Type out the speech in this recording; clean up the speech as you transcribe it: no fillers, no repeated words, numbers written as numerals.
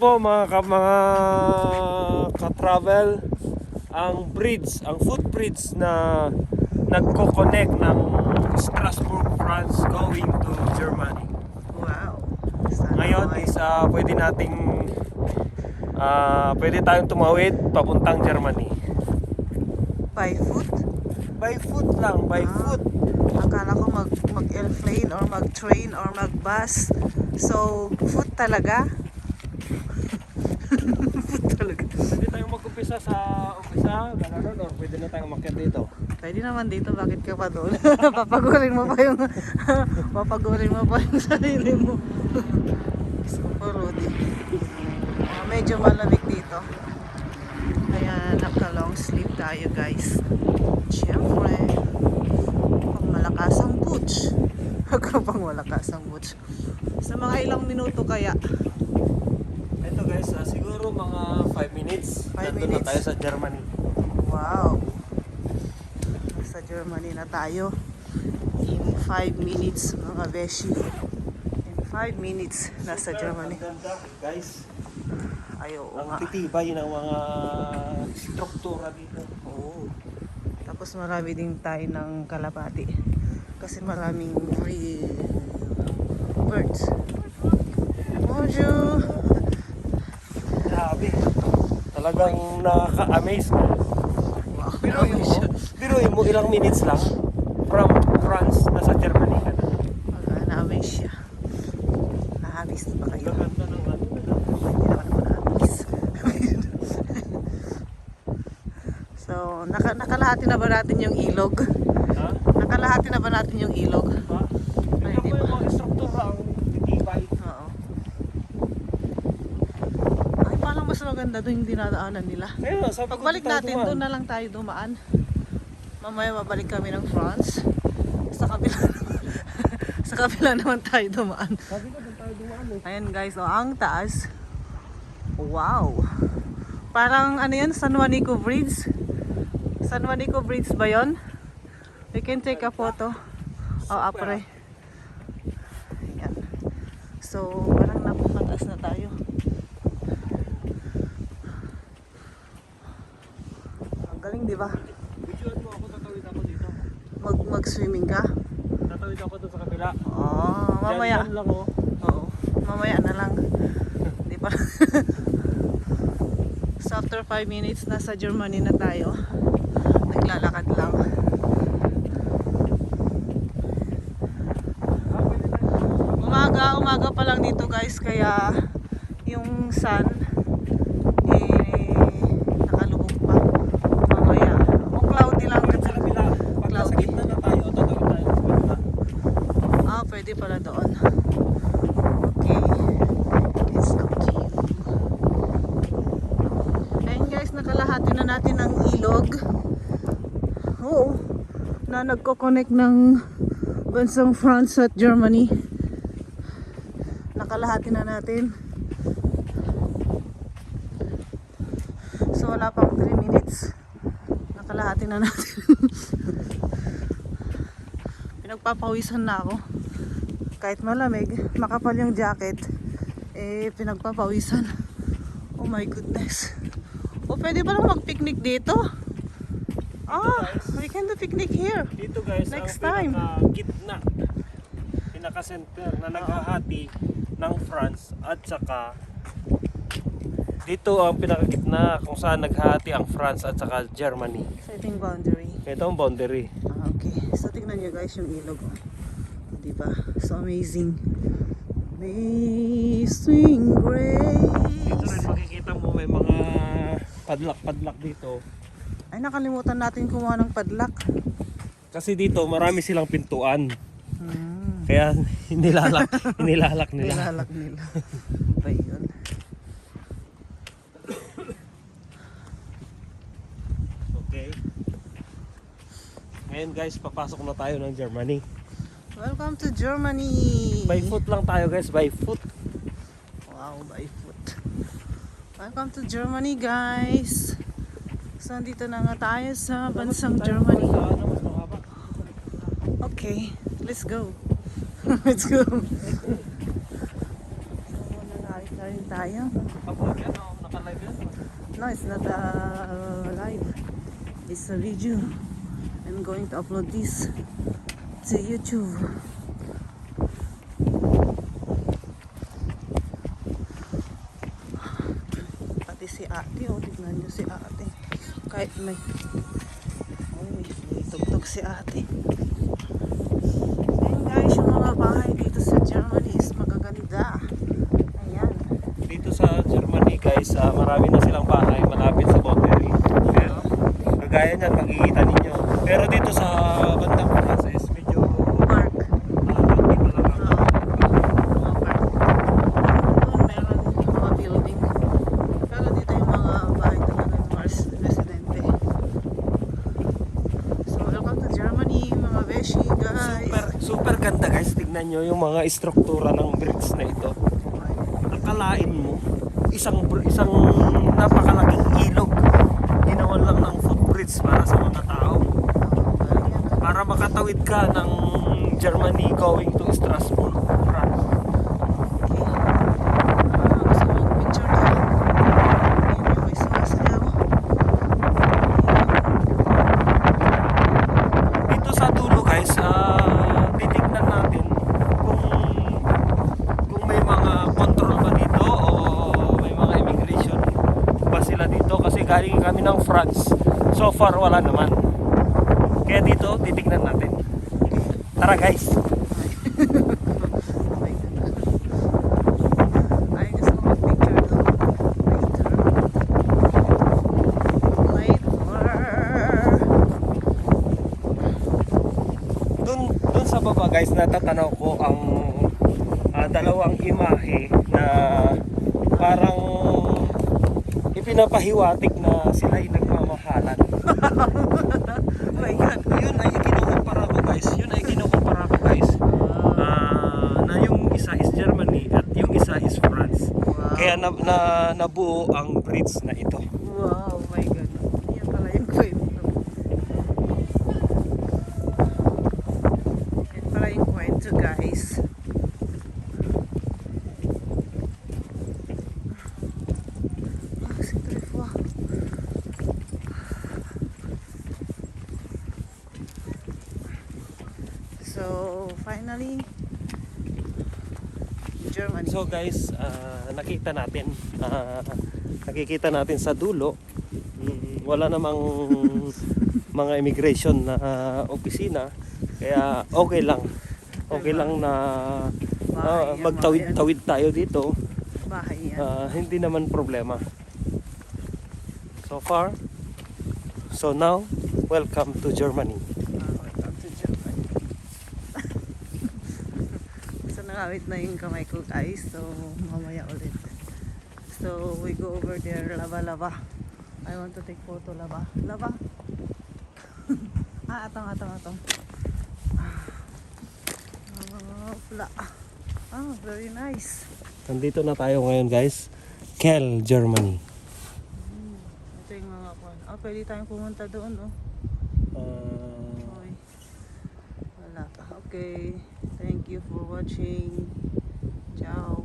Po mga ka-travel, ang bridge, ang footbridge na nagko-connect ng Strasbourg, France going to Germany. Wow. Ngayon is pwede tayong tumawid papuntang Germany. By foot? By foot lang, by foot. Akala ko mag-airplane or mag-train or mag-bus. So, foot talaga? Foot talaga. Pwede tayong mag-umpisa sa gano'n, or pwede na tayong umakyat dito. Pwede naman dito, bakit ka pa doon? Papagurin mo pa yung sarili mo. Super Rudy. Medyo malamig dito. Kaya naka-long sleeve tayo, guys. Siyempre, pang malakas ang boots. Pang malakas ang boots. Sa mga ilang minuto kaya? Ito guys, siguro mga 5 minutes. 5 Nandun minutes. na tayo sa Germany. Wow. Sa Germany na tayo. In 5 minutes, mga beshi. In 5 minutes, nasa Germany. Ang ganda, guys. Ay, oo Ang nga. titibay ng mga struktura dito. Oo. Tapos marami din tayo ng kalapati. Kasi maraming free birds. Bonjour! Grabe. Talagang nakaka-amaze. Wow, Biruin mo ilang minutes lang from France nasa Germany ka na. na-amaze siya. Na-amaze ba kayo? Gaganda ng ano. Hindi naman ako na-amaze. So, nakalahati na ba natin yung ilog? Ha? Nakalahati na ba natin yung ilog? Ha? Ay, Tingnan di mo ba? yung mga struktura, ang titibay. Oo. Ay, parang mas maganda doon yung dinadaanan nila. Ayun, sabi ko, Pagbalik di tayo natin, dumaan. doon na lang tayo dumaan. Mamaya mabalik kami ng France. Sa kabila sa kabila naman tayo dumaan. Sabi ko, doon tayo dumaan eh. Ayan guys, oh, ang taas. Wow. Parang ano yan, San Juanico Bridge. San Juanico Bridge ba yun? We can take a photo. Oh, apre. Ayan. So, parang napakataas na tayo. Ang galing, di ba? Videoan mo ako, tatawid ako dito. Mag-swimming ka? Tatawid ako doon sa kabila. Oh, mamaya. Diyan lang oh. Oo. Mamaya na lang. Di pa. So after 5 minutes, nasa Germany na tayo. Naglalakad lang. Umaga pa lang dito guys, kaya yung sun nakalubog pa. Mamaya. O cloudy lang. Sa kabila. Pag nasa gitna na tayo, tatawid tayo sa kabila. Ah, pwede pala doon. Okay. It's up to you. Ayun guys, nakalahati na natin ang ilog. Oo. Na nagko-connect ng bansang France at Germany. Nakalahati na natin. So wala pang 3 minutes. Nakalahati na natin. Pinagpapawisan na ako. Kahit malamig, makapal yung jacket, pinagpapawisan. Oh my goodness. O pwede ba lang mag-picnic dito? We can do picnic here. Dito guys, Next ang time. pinaka-gitna, pinaka-center na naghahati ng France at saka dito ang pinaka-gitna kung saan naghahati ang France at saka Germany. Setting boundary. Ito ang boundary. Okay. So tingnan nyo guys yung ilog. Diba? So amazing. Amazing Dito grace. rin makikita mo may mga padlak-padlak dito. Ay, nakalimutan natin kumuha ng padlock. Kasi dito marami silang pintuan. Hmm. Kaya inilalak nila. Nilalak nila. Ba yun? Okay. Ngayon guys, papasok na tayo ng Germany. Welcome to Germany. By foot lang tayo guys, by foot. Wow, by foot. Welcome to Germany guys. So andito na nga tayo sa bansang Germany. Okay, let's go. Let's go. So, nangyari tayo tayo. Upload yan o naka-live yan? No, it's not live. It's a video. I'm going to upload this to YouTube. Pati si ate, oh, tignan nyo si ate. Kahit may tugtog si ate. Ayan guys, yung mga bahay dito sa Germany is magaganda. Ayan. Dito sa Germany guys, marami na silang bahay malapit sa boundary. Pero kagaya niyan makikita ninyo. Pero dito sa bandang France is medyo Park. hindi pa lang ang Mga park. Doon meron yung mga building. Pero dito yung mga bahay talaga ng mga residente. So welcome to Germany, mga beshi guys. super ganda guys. Tignan nyo yung mga istruktura ng bridge na ito. Akalain mo isang napakalaking ilog ginawan lang ng footbridge para sa mga tao para makatawid ka ng Germany going to Strasbourg, France. Gusto mo picture tayo? Ayan yung may sumasayaw. Dito sa dulo guys, titignan natin kung may mga control ba dito o may mga immigration ba sila dito kasi galing kami ng France. So far wala naman. Kaya dito titignan natin. Tara guys. Ay, gusto ko mag-picture doon. Later. Dun sa baba guys, natatanaw ko ang dalawang imahe na parang ipinapahiwatig na sila ay nagmamahalan. Oh my God. Yun ay kinukumpara ko guys. Na yung isa is Germany at yung isa is France. Wow. Kaya nabuo ang bridge na ito. Wow, oh my God. Yan pala yung kwento. Yan pala yung kwento, guys. Si Trifwa. So, finally, Germany. So guys, nakikita natin sa dulo, wala namang mga immigration na opisina, kaya okay lang na Bahay yan, magtawid-tawid tayo dito, bahay yan. hindi naman problema. So far, so now, welcome to Germany. Welcome to Germany. So nakawit na yung kamay ko guys. So mamaya ulit. So we go over there. Lava. I want to take photo. Lava. Atong. Pula. Very nice. Nandito na tayo ngayon guys, Kiel, Germany. Ito yung mga kwan. Pwede tayong pumunta doon, oh. Oy. Wala. Okay. Thank you for watching. Ciao.